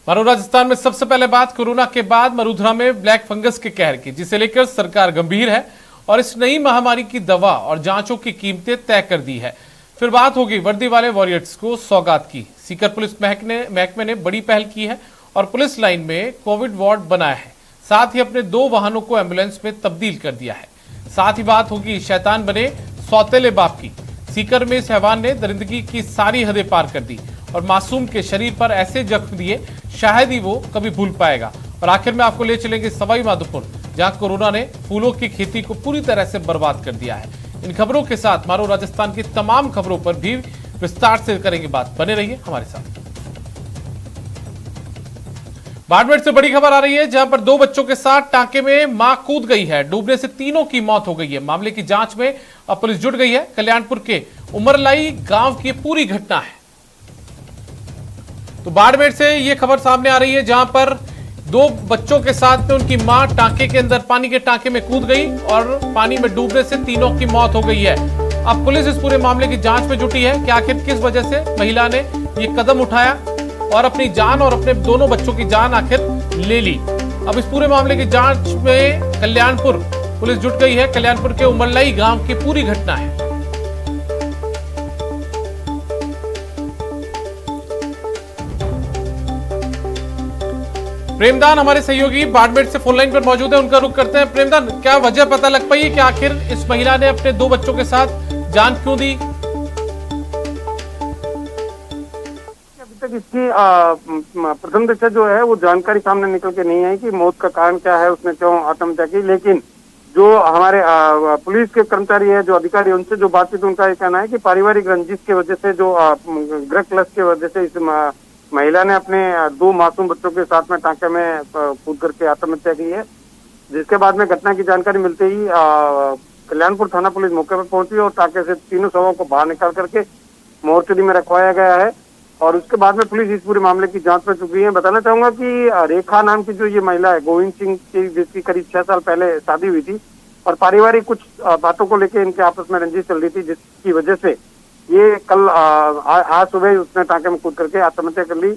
मानो राजस्थान में सबसे पहले बात कोरोना के बाद मरुधरा में ब्लैक फंगस के कहर की, जिसे लेकर सरकार गंभीर है और इस नई महामारी की दवा और जांचों की कीमतें तय कर दी है। फिर बात होगी वर्दी वाले वॉरियर्स को सौगात की। सीकर पुलिस महकमे ने बड़ी पहल की है और पुलिस लाइन में कोविड वार्ड बनाया है। साथ ही अपने 2 वाहनों को एम्बुलेंस में तब्दील कर दिया है। साथ ही बात होगी शैतान बने सौतेले बाप की। सीकर में इस हैवान ने दरिंदगी की सारी हदें पार कर दी और मासूम के शरीर पर ऐसे जख्म दिए शायद ही वो कभी भूल पाएगा। और आखिर में आपको ले चलेंगे सवाई माधोपुर, जहां कोरोना ने फूलों की खेती को पूरी तरह से बर्बाद कर दिया है। इन खबरों के साथ मारो राजस्थान की तमाम खबरों पर भी विस्तार से करेंगे बात। बने रहिए हमारे साथ। बाड़मेर से बड़ी खबर आ रही है, जहां पर 2 बच्चों के साथ टांके में मां कूद गई है। डूबने से तीनों की मौत हो गई है। मामले की जांच में अब पुलिस जुट गई है। कल्याणपुर के उमरलाई गांव की पूरी घटना है। तो बाड़मेर से यह खबर सामने आ रही है, जहां पर 2 बच्चों के साथ में उनकी मां टांके के अंदर पानी के टांके में कूद गई और पानी में डूबने से तीनों की मौत हो गई है। अब पुलिस इस पूरे मामले की जांच में जुटी है कि आखिर किस वजह से महिला ने यह कदम उठाया और अपनी जान और अपने दोनों बच्चों की जान आखिर ले ली। अब इस पूरे मामले की जांच में कल्याणपुर पुलिस जुट गई है। कल्याणपुर के उमरलाई गांव की पूरी घटना है। प्रेमदान हमारे सहयोगी बाड़मेर से फोन लाइन पर मौजूद है, उनका रुख करते हैं। प्रेमदान, क्या वजह पता लग पाई है कि आखिर इस महिला ने अपने 2 बच्चों के साथ जान क्यों दी? अभी तक इसकी प्रथम दशा जो है वो जानकारी सामने निकल के नहीं आई कि मौत का कारण क्या है, उसने क्यों आत्महत्या की। लेकिन जो हमारे पुलिस के कर्मचारी है, जो अधिकारी, उनसे जो बातचीत, उनका ये कहना है कि पारिवारिक रंजिश की वजह से, जो गृह क्लश की वजह से इस महिला ने अपने 2 मासूम बच्चों के साथ में टांके में कूद करके आत्महत्या की है। जिसके बाद में घटना की जानकारी मिलते ही कल्याणपुर थाना पुलिस मौके पर पहुंची और टांके से तीनों शवों को बाहर निकाल करके मोर्चरी में रखवाया गया है। और उसके बाद में पुलिस इस पूरे मामले की जांच में चुकी है। बताना चाहूंगा कि रेखा नाम की जो ये महिला है, गोविंद सिंह की, जिसकी करीब 6 साल पहले शादी हुई थी और पारिवारिक कुछ बातों को लेकर इनके आपस में रंजिश चल रही थी, जिसकी वजह से ये कल आज सुबह उसने टांके में कूद करके आत्महत्या कर ली।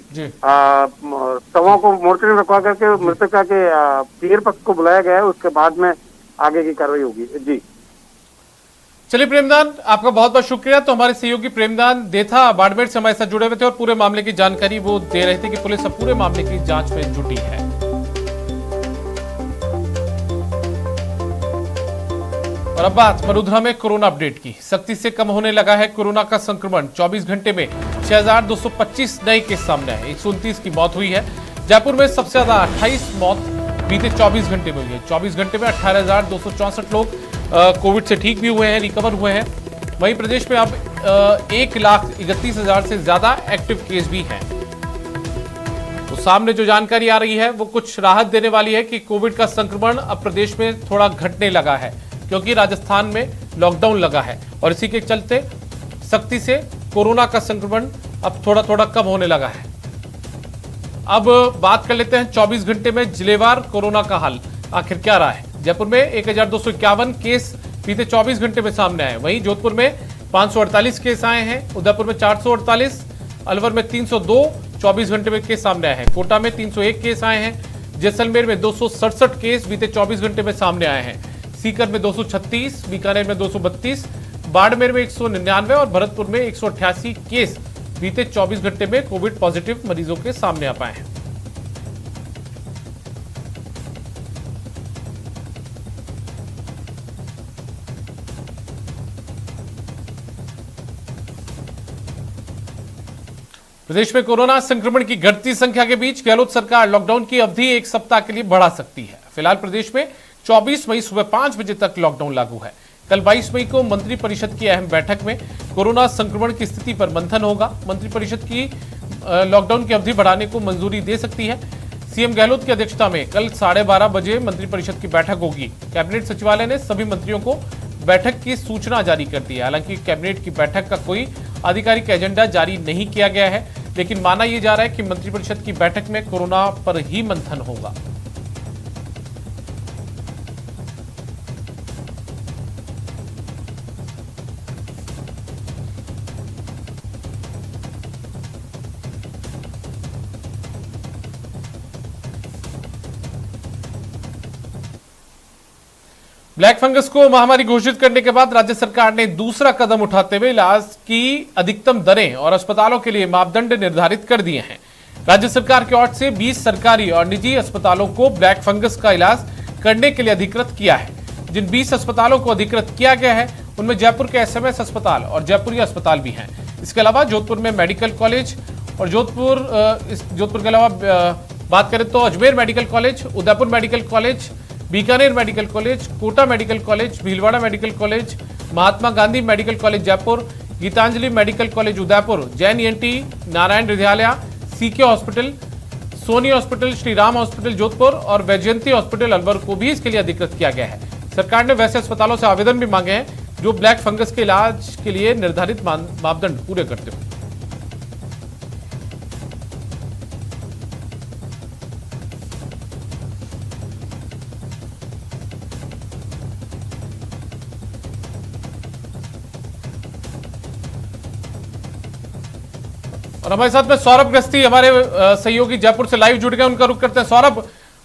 शवों को मोर्चरी में रखवा करके मृतका के पीर पक्ष को बुलाया गया है। उसके बाद में आगे की कार्रवाई होगी। जी चलिए प्रेमदान, आपका बहुत बहुत शुक्रिया। तो हमारे सहयोगी प्रेमदान देथा बाड़मेर से हमारे साथ जुड़े हुए थे और पूरे मामले की जानकारी वो दे रहे थे कि पुलिस अब पूरे मामले की जांच में जुटी है। और अब बात मरुधरा में कोरोना अपडेट की। सख्ती से कम होने लगा है कोरोना का संक्रमण। 24 घंटे में 6225 नए केस सामने आए। 129 की मौत हुई है। जयपुर में सबसे ज्यादा 28 मौत बीते 24 घंटे में हुई है। 24 घंटे में 18,264 लोग कोविड से ठीक भी हुए हैं, रिकवर हुए हैं। वहीं प्रदेश में अब 1,31,000 से ज्यादा एक्टिव केस भी हैं। तो सामने जो जानकारी आ रही है वो कुछ राहत देने वाली है कि कोविड का संक्रमण अब प्रदेश में थोड़ा घटने लगा है, क्योंकि राजस्थान में लॉकडाउन लगा है और इसी के चलते सख्ती से कोरोना का संक्रमण अब थोड़ा थोड़ा कम होने लगा है। अब बात कर लेते हैं 24 घंटे में जिलेवार कोरोना का हाल आखिर क्या रहा है। जयपुर में 1,251 केस बीते 24 घंटे में सामने आए। वहीं जोधपुर में 548 केस आए हैं। उदयपुर में 448, अलवर में 302 24 घंटे में केस सामने आए हैं। कोटा में 301 केस आए हैं। जैसलमेर में 267 केस बीते 24 घंटे में सामने आए हैं। सीकर में 236, बीकानेर में 232, बाड़मेर में 199 और भरतपुर में 188 केस बीते 24 घंटे में कोविड पॉजिटिव मरीजों के सामने आ पाए हैं। प्रदेश में कोरोना संक्रमण की घटती संख्या के बीच गहलोत सरकार लॉकडाउन की अवधि 1 सप्ताह के लिए बढ़ा सकती है। फिलहाल प्रदेश में 24 मई सुबह 5 बजे तक लॉकडाउन लागू है। कल 22 मई को मंत्रिपरिषद की अहम बैठक में कोरोना संक्रमण की स्थिति पर मंथन होगा। मंत्रिपरिषद की लॉकडाउन की अवधि बढ़ाने को मंजूरी दे सकती है। सीएम गहलोत की अध्यक्षता में कल 12:30 बजे मंत्रिपरिषद की बैठक होगी। कैबिनेट सचिवालय ने सभी मंत्रियों को बैठक की सूचना जारी कर दी है। हालांकि कैबिनेट की बैठक का कोई आधिकारिक एजेंडा जारी नहीं किया गया है, लेकिन माना यह जा रहा है कि मंत्रिपरिषद की बैठक में कोरोना पर ही मंथन होगा। ब्लैक फंगस को महामारी घोषित करने के बाद राज्य सरकार ने दूसरा कदम उठाते हुए इलाज की अधिकतम दरें और अस्पतालों के लिए मापदंड निर्धारित कर दिए हैं। राज्य सरकार की ओर से 20 सरकारी और निजी अस्पतालों को ब्लैक फंगस का इलाज करने के लिए अधिकृत किया है। जिन 20 अस्पतालों को अधिकृत किया गया है उनमें जयपुर के एसएमएस अस्पताल और जयपुरी अस्पताल भी हैं। इसके अलावा जोधपुर में मेडिकल कॉलेज और जोधपुर के अलावा बात करें तो Ajmer medical college, Udaipur medical college, Bikaner medical college, Kota medical college, Bhilwara medical college, Mahatma Gandhi medical college Jaipur, Gitanjali medical college Udaipur, Jain ENT, Narayana Hrudayalaya, CK hospital, Soni hospital, Shri Ram hospital Jodhpur और वैजयंती हॉस्पिटल अलवर को भी इसके लिए अधिकृत किया गया है। सरकार ने वैसे अस्पतालों से आवेदन भी मांगे हैं जो ब्लैक फंगस के इलाज के लिए निर्धारित मापदंड पूरे करते हो। और हमारे साथ में सौरभ गस्ती हमारे सहयोगी जयपुर से लाइव जुड़ गए, उनका रुख करते हैं। सौरभ,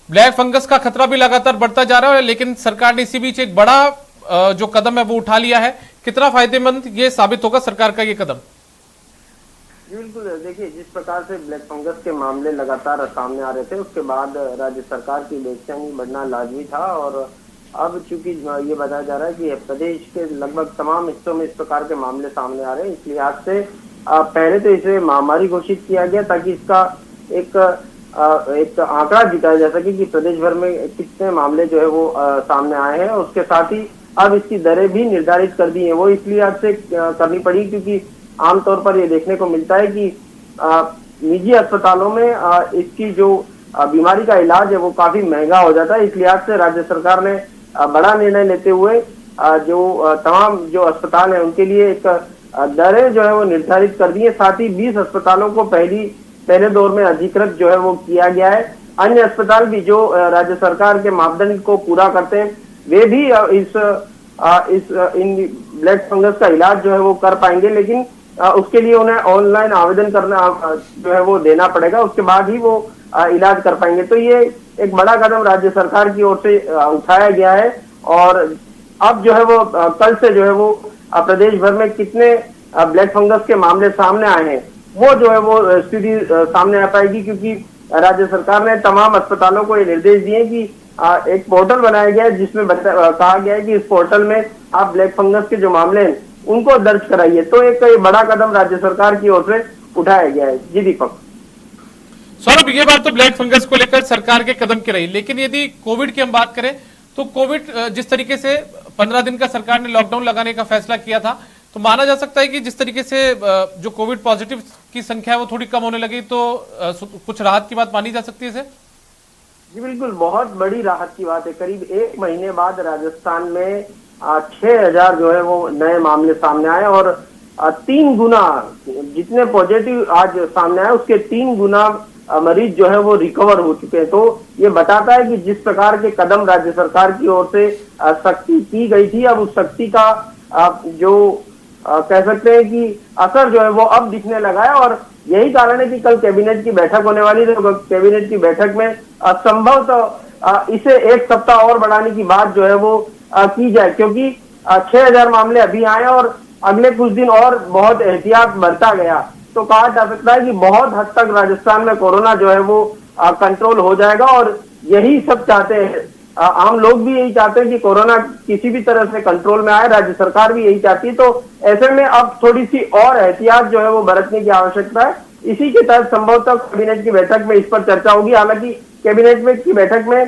ब्लैक फंगस का खतरा भी लगातार बढ़ता जा रहा है, लेकिन सरकार ने इसी बीच एक बड़ा जो कदम है वो उठा लिया है। कितना फायदेमंद ये साबित होगा सरकार का ये कदम? जी बिल्कुल, देखिए जिस प्रकार से ब्लैक फंगस के मामले लगातार सामने आ रहे थे, उसके बाद राज्य सरकार की बेचैनी बढ़ना लाजमी था। और अब चूंकि ये बताया जा रहा है कि प्रदेश के लगभग तमाम हिस्सों में इस प्रकार के मामले सामने आ रहे हैं, इसलिए आज से पहले तो इसे महामारी घोषित किया गया ताकि इसका एक आंकड़ा दिखाया जा सके कि प्रदेश भर में कितने मामले जो है वो सामने आए हैं। उसके साथ ही अब इसकी दरें भी निर्धारित कर दी हैं। वो इसलिए आज से करनी पड़ी क्योंकि आमतौर पर ये देखने को मिलता है कि निजी अस्पतालों में इसकी जो बीमारी का इलाज है वो काफी महंगा हो जाता है। इसलिए आज से राज्य सरकार ने बड़ा निर्णय लेते हुए जो तमाम जो अस्पताल है उनके लिए एक दरें जो है वो निर्धारित कर दी है। साथ ही 20 अस्पतालों को पहले दौर में अधिकृत जो है वो किया गया है। अन्य अस्पताल भी जो राज्य सरकार के मापदंड को पूरा करते हैं वे भी इन ब्लैक फंगस का इलाज जो है वो कर पाएंगे, लेकिन उसके लिए उन्हें ऑनलाइन आवेदन करना जो है वो देना पड़ेगा, उसके बाद ही वो इलाज कर पाएंगे। तो ये एक बड़ा कदम राज्य सरकार की ओर से उठाया गया है। और अब जो है वो कल से जो है वो प्रदेश भर में कितने ब्लैक फंगस के मामले सामने आए हैं वो जो है वो स्थिति सामने आ पाएगी, क्योंकि राज्य सरकार ने तमाम अस्पतालों को ये निर्देश दिए कि एक पोर्टल बनाया गया है जिसमें कहा गया है कि इस पोर्टल में आप ब्लैक फंगस के जो मामले हैं उनको दर्ज कराइए। तो एक बड़ा कदम राज्य सरकार की ओर से उठाया गया है। जी दीपक। सौरभ, ये बात तो ब्लैक फंगस को लेकर सरकार के कदम की रही, लेकिन यदि कोविड की हम बात करें तो कोविड जिस तरीके से 15 दिन का सरकार ने लॉकडाउन लगाने का फैसला किया था, तो माना जा सकता है कि जिस तरीके से जो कोविड पॉजिटिव की संख्या है वो थोड़ी कम होने लगी, तो कुछ राहत की बात मानी जा सकती है इसे? जी बिल्कुल, बहुत बड़ी राहत की बात है। करीब 1 महीने बाद राजस्थान में 6000 जो है वो नए मामले सामने आए और 3 गुना जितने पॉजिटिव आज सामने आए उसके 3 गुना मरीज जो है वो रिकवर हो चुके हैं। तो ये बताता है कि जिस प्रकार के कदम राज्य सरकार की ओर से सख्ती की गई थी, अब उस सख्ती का जो कह सकते हैं कि असर जो है वो अब दिखने लगा है। और यही कारण है कि कल कैबिनेट की बैठक होने वाली है। तो कैबिनेट की बैठक में संभव तो इसे 1 सप्ताह और बढ़ाने की बात जो है वो की जाए, क्योंकि 6000 मामले अभी आए और अगले कुछ दिन और बहुत एहतियात बरता गया तो कहा जा सकता है कि बहुत हद तक राजस्थान में कोरोना जो है वो कंट्रोल हो जाएगा। और यही सब चाहते हैं, आम लोग भी यही चाहते हैं कि कोरोना किसी भी तरह से कंट्रोल में आए, राज्य सरकार भी यही चाहती है। तो ऐसे में अब थोड़ी सी और एहतियात जो है वो बरतने की आवश्यकता है। इसी के तहत संभवतः कैबिनेट की बैठक में इस पर चर्चा होगी। हालांकि कैबिनेट की बैठक में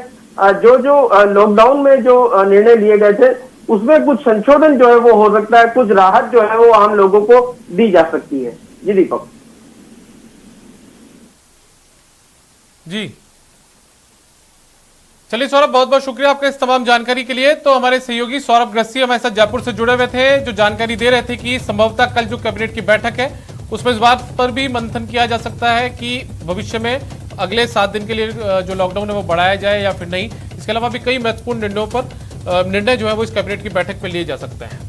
जो लॉकडाउन में जो निर्णय लिए गए थे उसमें कुछ संशोधन जो है वो हो सकता है, कुछ राहत जो है वो आम लोगों को दी जा सकती है। जी दीपक। जी चलिए सौरभ, बहुत बहुत शुक्रिया आपका इस तमाम जानकारी के लिए। तो हमारे सहयोगी सौरभ गस्ती हमारे साथ जयपुर से जुड़े हुए थे, जो जानकारी दे रहे थे कि संभवतः कल जो कैबिनेट की बैठक है उसमें इस बात पर भी मंथन किया जा सकता है कि भविष्य में अगले 7 दिन के लिए जो लॉकडाउन है वो बढ़ाया जाए या फिर नहीं। इसके अलावा भी कई महत्वपूर्ण निर्णयों पर निर्णय जो है वो इस कैबिनेट की बैठक में लिए जा सकते हैं।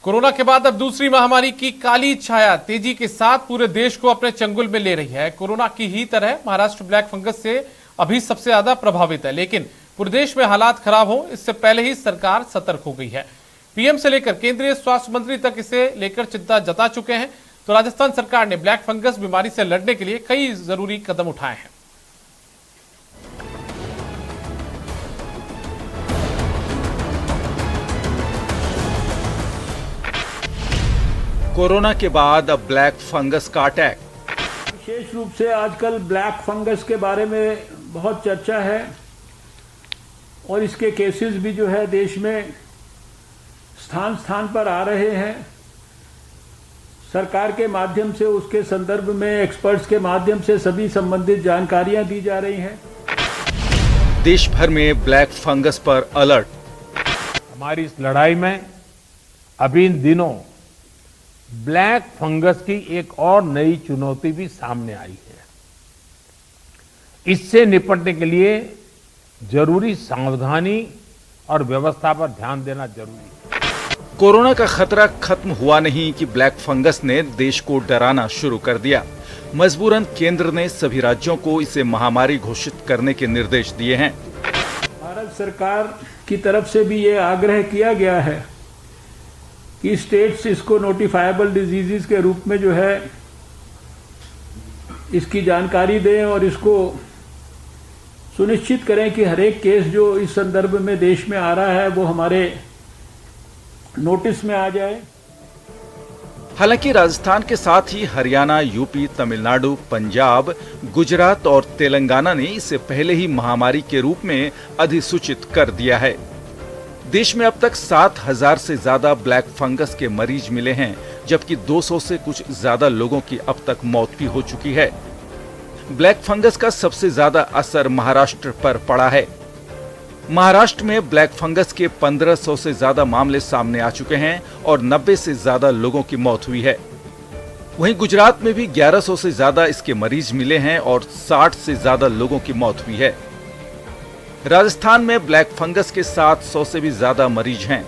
कोरोना के बाद अब दूसरी महामारी की काली छाया तेजी के साथ पूरे देश को अपने चंगुल में ले रही है। कोरोना की ही तरह महाराष्ट्र ब्लैक फंगस से अभी सबसे ज्यादा प्रभावित है, लेकिन पूरे देश में हालात खराब हो इससे पहले ही सरकार सतर्क हो गई है। पीएम से लेकर केंद्रीय स्वास्थ्य मंत्री तक इसे लेकर चिंता जता चुके हैं। तो राजस्थान सरकार ने ब्लैक फंगस बीमारी से लड़ने के लिए कई जरूरी कदम उठाए हैं। कोरोना के बाद अब ब्लैक फंगस का अटैक। विशेष रूप से आजकल ब्लैक फंगस के बारे में बहुत चर्चा है और इसके केसेस भी जो है देश में स्थान स्थान पर आ रहे हैं। सरकार के माध्यम से उसके संदर्भ में एक्सपर्ट्स के माध्यम से सभी संबंधित जानकारियां दी जा रही हैं। देश भर में ब्लैक फंगस पर अलर्ट। हमारी इस लड़ाई में अभी इन दिनों ब्लैक फंगस की एक और नई चुनौती भी सामने आई है। इससे निपटने के लिए जरूरी सावधानी और व्यवस्था पर ध्यान देना जरूरी है। कोरोना का खतरा खत्म हुआ नहीं कि ब्लैक फंगस ने देश को डराना शुरू कर दिया। मजबूरन केंद्र ने सभी राज्यों को इसे महामारी घोषित करने के निर्देश दिए हैं। भारत सरकार की तरफ से भी ये आग्रह किया गया है कि स्टेट्स इसको नोटिफाइबल डिजीजेस के रूप में जो है इसकी जानकारी दें और इसको सुनिश्चित करें कि हर एक केस जो इस संदर्भ में देश में आ रहा है वो हमारे नोटिस में आ जाए। हालांकि राजस्थान के साथ ही हरियाणा, यूपी, तमिलनाडु, पंजाब, गुजरात और तेलंगाना ने इसे पहले ही महामारी के रूप में अधिसूचित कर दिया है। देश में अब तक 7,000 से ज्यादा ब्लैक फंगस के मरीज मिले हैं, जबकि 200 से कुछ ज्यादा लोगों की अब तक मौत भी हो चुकी है। ब्लैक फंगस का सबसे ज्यादा असर महाराष्ट्र पर पड़ा है। महाराष्ट्र में ब्लैक फंगस के 1500 से ज्यादा मामले सामने आ चुके हैं और 90 से ज्यादा लोगों की मौत हुई है। वहीं गुजरात में भी 1100 से ज्यादा इसके मरीज मिले हैं और 60 से ज्यादा लोगों की मौत हुई है। राजस्थान में ब्लैक फंगस के 700 से भी ज्यादा मरीज हैं।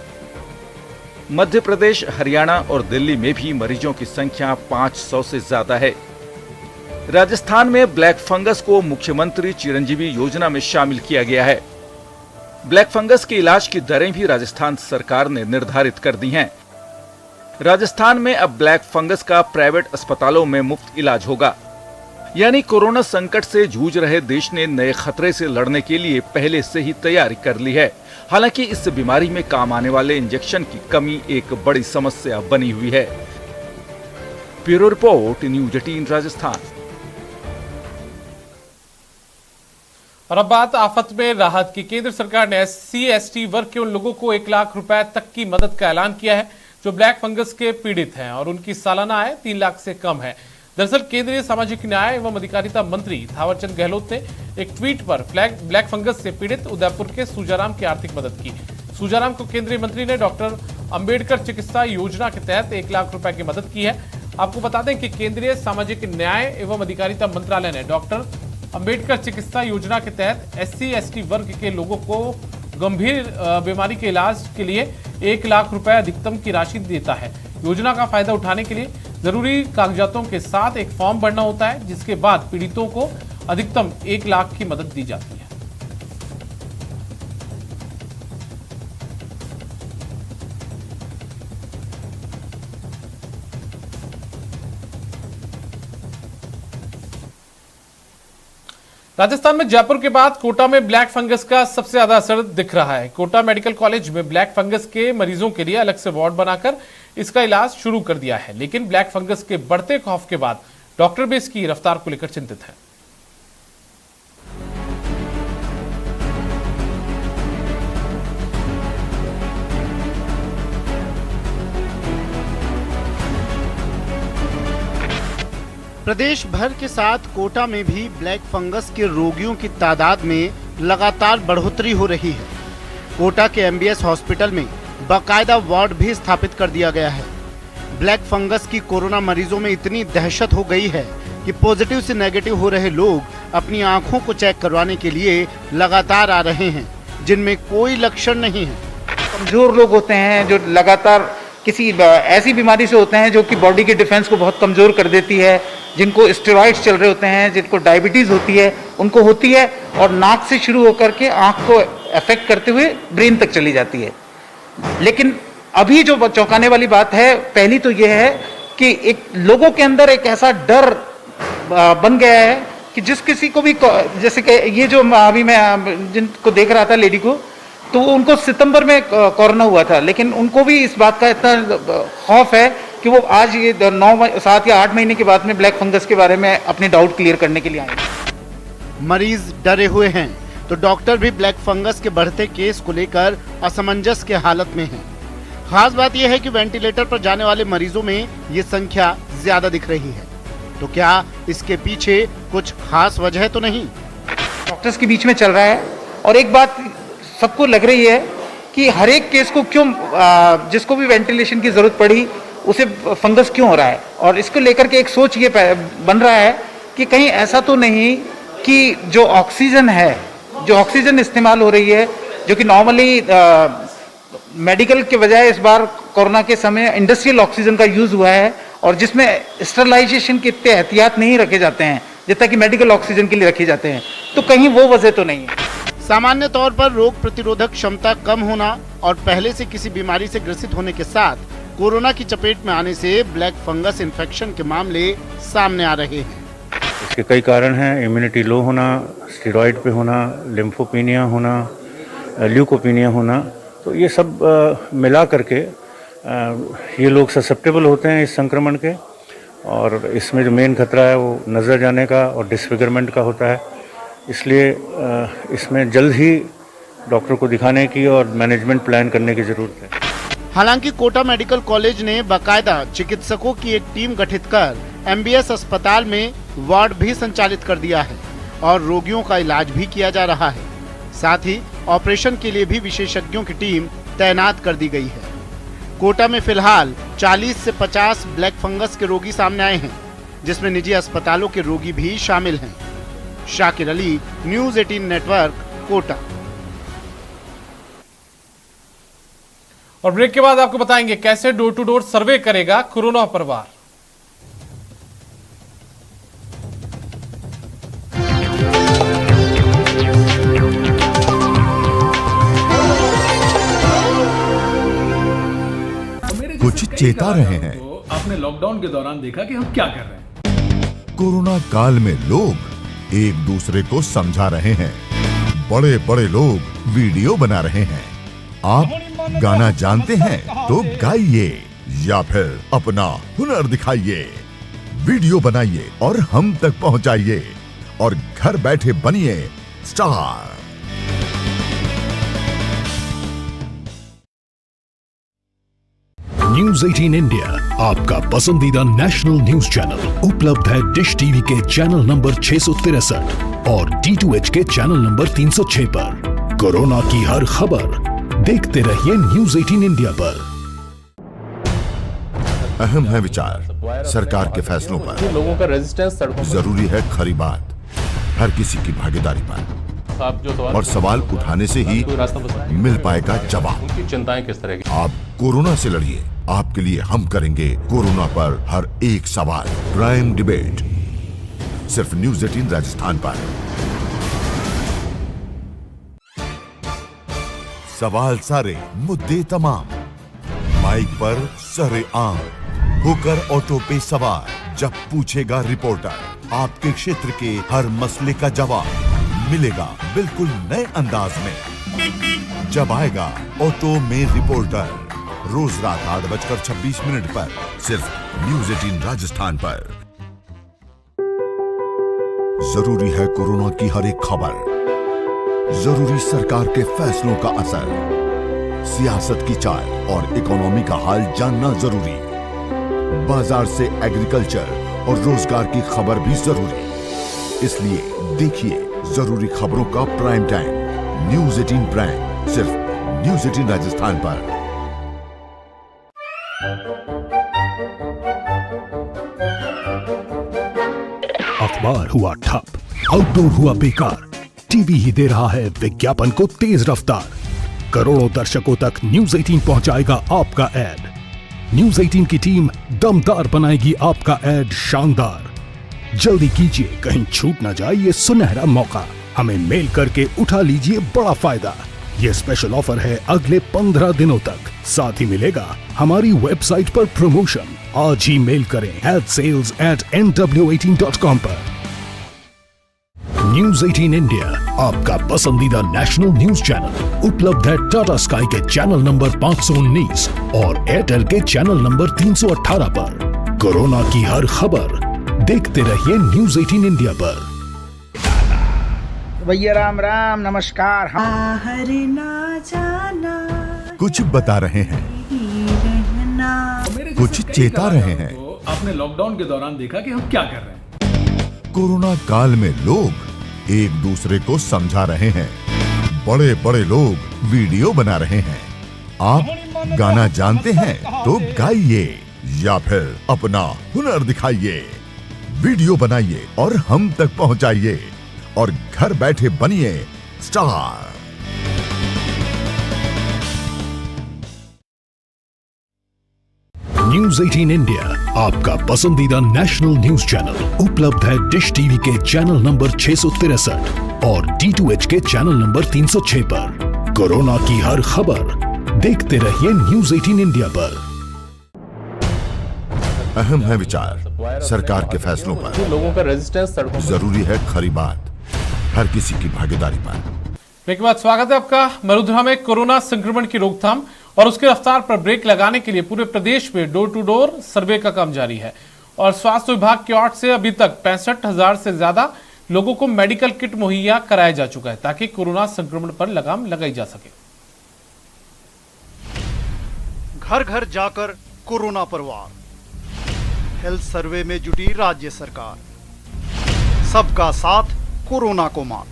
मध्य प्रदेश, हरियाणा और दिल्ली में भी मरीजों की संख्या 500 से ज्यादा है। राजस्थान में ब्लैक फंगस को मुख्यमंत्री चिरंजीवी योजना में शामिल किया गया है। ब्लैक फंगस के इलाज की दरें भी राजस्थान सरकार ने निर्धारित कर दी हैं। राजस्थान में अब ब्लैक फंगस का प्राइवेट अस्पतालों में मुफ्त इलाज होगा। यानी कोरोना संकट से जूझ रहे देश ने नए खतरे से लड़ने के लिए पहले से ही तैयारी कर ली है। हालांकि इस बीमारी में काम आने वाले इंजेक्शन की कमी एक बड़ी समस्या बनी हुई है। Bureau report, news 18 Rajasthan. और अब बात आफत में राहत की। केंद्र सरकार ने SC/ST वर्ग के उन लोगों को 1 लाख रुपए तक की मदद का ऐलान किया है जो ब्लैक फंगस के पीड़ित हैं और उनकी सालाना आय 3 लाख से कम है। दरअसल केंद्रीय सामाजिक न्याय एवं अधिकारिता मंत्री थावरचंद गहलोत ने एक ट्वीट पर ब्लैक फंगस से पीड़ित उदयपुर के सूजाराम की आर्थिक मदद की। सूजाराम को केंद्रीय मंत्री ने डॉक्टर अंबेडकर चिकित्सा योजना के तहत 1 लाख रुपए की मदद की है। आपको बता दें कि केंद्रीय सामाजिक न्याय एवं अधिकारिता मंत्रालय ने डॉक्टर अंबेडकर चिकित्सा योजना के तहत SC/ST वर्ग के लोगों को गंभीर बीमारी के इलाज के लिए 1 लाख रुपए अधिकतम की राशि देता है। योजना का फायदा उठाने के लिए जरूरी कागजातों के साथ एक फॉर्म भरना होता है, जिसके बाद पीड़ितों को अधिकतम 1 लाख की मदद दी जाती है। राजस्थान में जयपुर के बाद कोटा में ब्लैक फंगस का सबसे ज्यादा असर दिख रहा है। कोटा मेडिकल कॉलेज में ब्लैक फंगस के मरीजों के लिए अलग से वार्ड बनाकर इसका इलाज शुरू कर दिया है, लेकिन ब्लैक फंगस के बढ़ते खौफ के बाद डॉक्टर भी इसकी रफ्तार को लेकर चिंतित है। प्रदेश भर के साथ कोटा में भी ब्लैक फंगस के रोगियों की तादाद में लगातार बढ़ोतरी हो रही है। कोटा के MBS हॉस्पिटल में बाकायदा वार्ड भी स्थापित कर दिया गया है। ब्लैक फंगस की कोरोना मरीजों में इतनी दहशत हो गई है कि पॉजिटिव से नेगेटिव हो रहे लोग अपनी आंखों को चेक करवाने के लिए लगातार आ रहे हैं, जिनमें कोई लक्षण नहीं है। कमजोर लोग होते हैं जो लगातार किसी ऐसी बीमारी से होते हैं जो कि बॉडी के डिफेंस को बहुत कमज़ोर कर देती है, जिनको स्टेरॉइड्स चल रहे होते हैं, जिनको डायबिटीज़ होती है, उनको होती है और नाक से शुरू होकर के आँख को अफेक्ट करते हुए ब्रेन तक चली जाती है। लेकिन अभी जो चौंकाने वाली बात है, पहली तो यह है कि एक लोगों के अंदर एक ऐसा डर बन गया है कि जिस किसी को भी, जैसे कि ये जो अभी मैं जिनको देख रहा था लेडी को, तो उनको सितंबर में कोरोना हुआ था, लेकिन उनको भी इस बात का इतना खौफ है कि वो आज ये 7 या 8 महीने के बाद में ब्लैक फंगस के बारे में अपने डाउट क्लियर करने के लिए आए। मरीज डरे हुए हैं तो डॉक्टर भी ब्लैक फंगस के बढ़ते केस को लेकर असमंजस के हालत में हैं। खास बात यह है कि वेंटिलेटर पर जाने वाले मरीजों में ये संख्या ज्यादा दिख रही है, तो क्या इसके पीछे कुछ खास वजह तो नहीं? डॉक्टर्स के बीच में चल रहा है और एक बात सबको लग रही है कि हर एक केस को क्यों, जिसको भी वेंटिलेशन की जरूरत पड़ी उसे फंगस क्यों हो रहा है, और इसको लेकर के एक सोच ये बन रहा है कि कहीं ऐसा तो नहीं कि जो ऑक्सीजन है, जो ऑक्सीजन इस्तेमाल हो रही है, जो कि नॉर्मली मेडिकल के बजाय इस बार कोरोना के समय इंडस्ट्रियल ऑक्सीजन का यूज हुआ है, और जिसमें स्टरलाइजेशन के इतने एहतियात नहीं रखे जाते हैं जितना कि मेडिकल ऑक्सीजन के लिए रखे जाते हैं, तो कहीं वो वजह तो नहीं है। सामान्य तौर पर रोग प्रतिरोधक क्षमता कम होना और पहले से किसी बीमारी से ग्रसित होने के साथ कोरोना की चपेट में आने से ब्लैक फंगस इन्फेक्शन के मामले सामने आ रहे हैं। इसके कई कारण हैं, इम्यूनिटी लो होना, स्टेरॉइड पे होना, लिम्फोपीनिया होना, ल्यूकोपीनिया होना, तो ये सब मिला करके ये लोग ससेप्टेबल होते हैं इस संक्रमण के, और इसमें जो मेन खतरा है वो नज़र जाने का और डिसफिगरमेंट का होता है। इसलिए इसमें जल्द ही डॉक्टर को दिखाने की और मैनेजमेंट प्लान करने की ज़रूरत है। हालांकि कोटा मेडिकल कॉलेज ने बाकायदा चिकित्सकों की एक टीम गठित कर एमबीएस अस्पताल में वार्ड भी संचालित कर दिया है और रोगियों का इलाज भी किया जा रहा है। साथ ही ऑपरेशन के लिए भी विशेषज्ञों की टीम तैनात कर दी गई है। कोटा में फिलहाल 40 से 50 ब्लैक फंगस के रोगी सामने आए हैं, जिसमें निजी अस्पतालों के रोगी भी शामिल हैं। Shakir Ali, news 18 network, Kota. और ब्रेक के बाद आपको बताएंगे कैसे डोर टू डोर सर्वे करेगा कोरोना परिवार। कुछ चेता रहे हैं। तो आपने लॉकडाउन के दौरान देखा कि हम क्या कर रहे हैं। कोरोना काल में लोग एक दूसरे को समझा रहे हैं, बड़े बड़े लोग वीडियो बना रहे हैं। आप गाना जानते हैं तो गाइए या फिर अपना हुनर दिखाइए, वीडियो बनाइए और हम तक पहुंचाइए और घर बैठे बनिए स्टार। न्यूज़ 18 इंडिया आपका पसंदीदा नेशनल न्यूज चैनल उपलब्ध है डिश टीवी के चैनल नंबर 663 और D2H के चैनल नंबर 306 पर। कोरोना की हर खबर देखते रहिए न्यूज़ 18 इंडिया पर। अहम है विचार सरकार के फैसलों पर, लोगों का रेजिस्टेंस जरूरी है खरी बात हर किसी की भागीदारी पर, और सवाल उठाने से ही मिल पाएगा जवाब। उनकी चिंताएं किस तरह की? आप कोरोना से लड़िए, आपके लिए हम करेंगे कोरोना पर हर एक सवाल। प्राइम डिबेट सिर्फ न्यूज़ 18 राजस्थान पर। सवाल सारे, मुद्दे तमाम, माइक पर सरे आम, होकर ऑटो पे सवार। जब पूछेगा रिपोर्टर आपके क्षेत्र के हर मसले का जवाब मिलेगा बिल्कुल नए अंदाज में। जब आएगा ऑटो में रिपोर्टर, रोज रात 8:26 पर सिर्फ न्यूज़ 18 राजस्थान पर। जरूरी है कोरोना की हर एक खबर, जरूरी सरकार के फैसलों का असर, सियासत की चाल और इकोनॉमी का हाल जानना जरूरी, बाजार से एग्रीकल्चर और रोजगार की खबर भी जरूरी। इसलिए देखिए जरूरी खबरों का प्राइम टाइम न्यूज़ 18 प्राइम सिर्फ न्यूज़ 18 राजस्थान पर। अखबार हुआ ठप, आउटडोर हुआ बेकार, टीवी ही दे रहा है विज्ञापन को तेज रफ्तार। करोड़ों दर्शकों तक न्यूज़ 18 पहुंचाएगा आपका ऐड। न्यूज 18 की टीम दमदार बनाएगी आपका एड शानदार। जल्दी कीजिए, कहीं छूट ना जाए ये सुनहरा मौका। हमें मेल करके उठा लीजिए बड़ा फायदा। ये स्पेशल ऑफर है अगले 15 दिनों तक। साथ ही मिलेगा हमारी वेबसाइट पर प्रमोशन। आज ही मेल करें adsales@nw18.com पर। न्यूज 18 इंडिया, आपका पसंदीदा नेशनल न्यूज चैनल, उपलब्ध है टाटा स्काई के चैनल नंबर 519 और एयरटेल के चैनल नंबर 318 पर। कोरोना की हर खबर देखते रहिए न्यूज 18 इंडिया पर। भैया राम राम, नमस्कार। ना जाना, कुछ बता रहे हैं, कुछ चेता रहे हैं। तो आपने लॉकडाउन के दौरान देखा कि हम क्या कर रहे हैं। कोरोना काल में लोग एक दूसरे को समझा रहे हैं। बड़े बड़े लोग वीडियो बना रहे हैं। आप गाना जानते हैं तो गाइए या फिर अपना हुनर दिखाइए। वीडियो बनाइए और हम तक पहुंचाइए और घर बैठे बनिए स्टार। न्यूज 18 इंडिया, आपका पसंदीदा नेशनल न्यूज चैनल, उपलब्ध है डिश टीवी के चैनल नंबर 663 और D2H के चैनल नंबर 306 पर। कोरोना की हर खबर देखते रहिए न्यूज 18 इंडिया पर। अहम है विचार सरकार के फैसलों पर। लोगों का रेजिस्टेंस सड़कों पर। जरूरी है खरी बात हर किसी की भागीदारी पर। ब्रेक के बाद स्वागत है आपका। मरुधरा में कोरोना संक्रमण की रोकथाम और उसकी रफ्तार पर ब्रेक लगाने के लिए पूरे प्रदेश में डोर टू डोर सर्वे का काम जारी है और स्वास्थ्य विभाग की ओर से अभी तक 65,000 से ज्यादा लोगों को मेडिकल किट मुहैया कराया जा चुका है ताकि कोरोना संक्रमण पर लगाम लगाई जा सके। घर घर जाकर कोरोना पर वार, हेल्थ सर्वे में जुटी राज्य सरकार। सबका साथ, कोरोना को मात।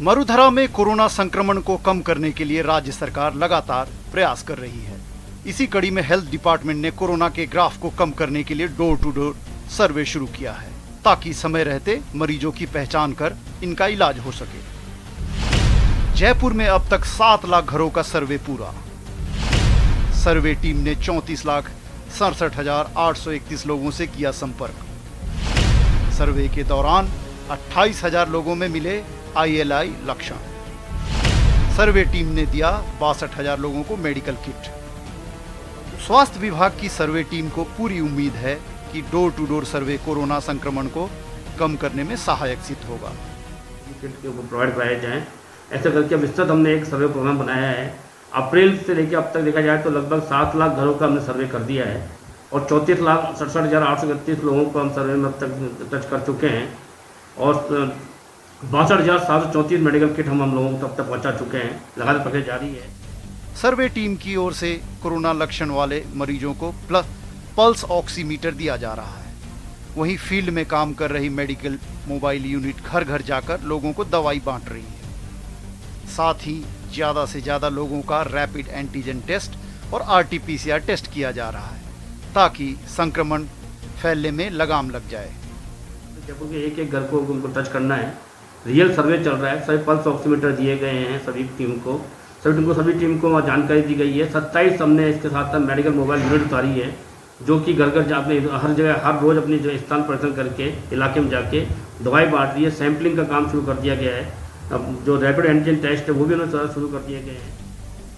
मरुधरा में कोरोना संक्रमण को कम करने के लिए राज्य सरकार लगातार प्रयास कर रही है। इसी कड़ी में हेल्थ डिपार्टमेंट ने कोरोना के ग्राफ को कम करने के लिए डोर टू डोर सर्वे शुरू किया है ताकि समय रहते मरीजों की पहचान कर इनका इलाज हो सके। जयपुर में अब तक 7 लाख घरों का सर्वे पूरा। सर्वे टीम ने 34,67,831 लोगों से किया संपर्क। सर्वे के दौरान 28,000 लोगों में मिले ILI लक्षण। सर्वे टीम ने दिया 62,000 लोगों को मेडिकल किट। स्वास्थ्य विभाग की सर्वे टीम को पूरी उम्मीद है कि door to door survey corona संक्रमण को कम करने में सहायक सिद्ध होगा। किट के प्रोवाइड कराए जाएं, ऐसा करके विस्तृत हमने एक सर्वे प्रोग्राम बनाया है। अप्रैल से लेकर अब तक देखा जाए तो लगभग 7 लाख घरों का हमने सर्वे कर दिया है और 34,67,831 लोगों को हम सर्वे में अब तक टच कर चुके हैं और 62,734 मेडिकल किट हम लोगों को तब तक पहुंचा चुके हैं। लगातार प्रक्रिया जारी है। सर्वे टीम की ओर से कोरोना लक्षण वाले मरीजों को पल्स ऑक्सीमीटर दिया जा रहा है। वहीं फील्ड में काम कर रही मेडिकल मोबाइल यूनिट घर घर जाकर लोगों को दवाई बांट रही है। साथ ही ज़्यादा से ज़्यादा लोगों का रैपिड एंटीजन टेस्ट और RT-PCR टेस्ट किया जा रहा है ताकि संक्रमण फैलने में लगाम लग जाए। जयपुर के एक घर को उनको टच करना है। रियल सर्वे चल रहा है। सभी पल्स ऑक्सीमीटर दिए गए हैं सभी टीम को जानकारी दी गई है। 27 हमने इसके साथ साथ मेडिकल मोबाइल यूनिट उतारी है जो कि घर घर अपने हर जगह हर रोज अपनी जो स्थान परिवर्तन करके इलाके में जाके दवाई बांट रही है। सैंपलिंग का काम शुरू कर दिया गया है। अब जो रैपिड एंटीजन टेस्ट है वो भी उन्होंने शुरू कर दिए गए हैं।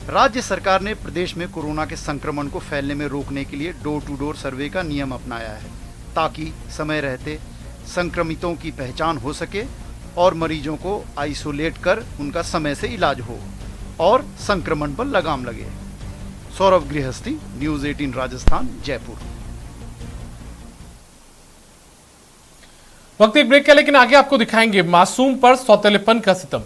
राज्य सरकार ने प्रदेश में कोरोना के संक्रमण को फैलने में रोकने के लिए डोर टू डोर सर्वे का नियम अपनाया है ताकि समय रहते संक्रमितों की पहचान हो सके और मरीजों को आइसोलेट कर उनका समय से इलाज हो और संक्रमण पर लगाम लगे। सौरभ गृहस्थी, न्यूज 18 राजस्थान, जयपुर। वक्त एक ब्रेक का, लेकिन आगे आपको दिखाएंगे मासूम पर सौतेलेपन का सितम।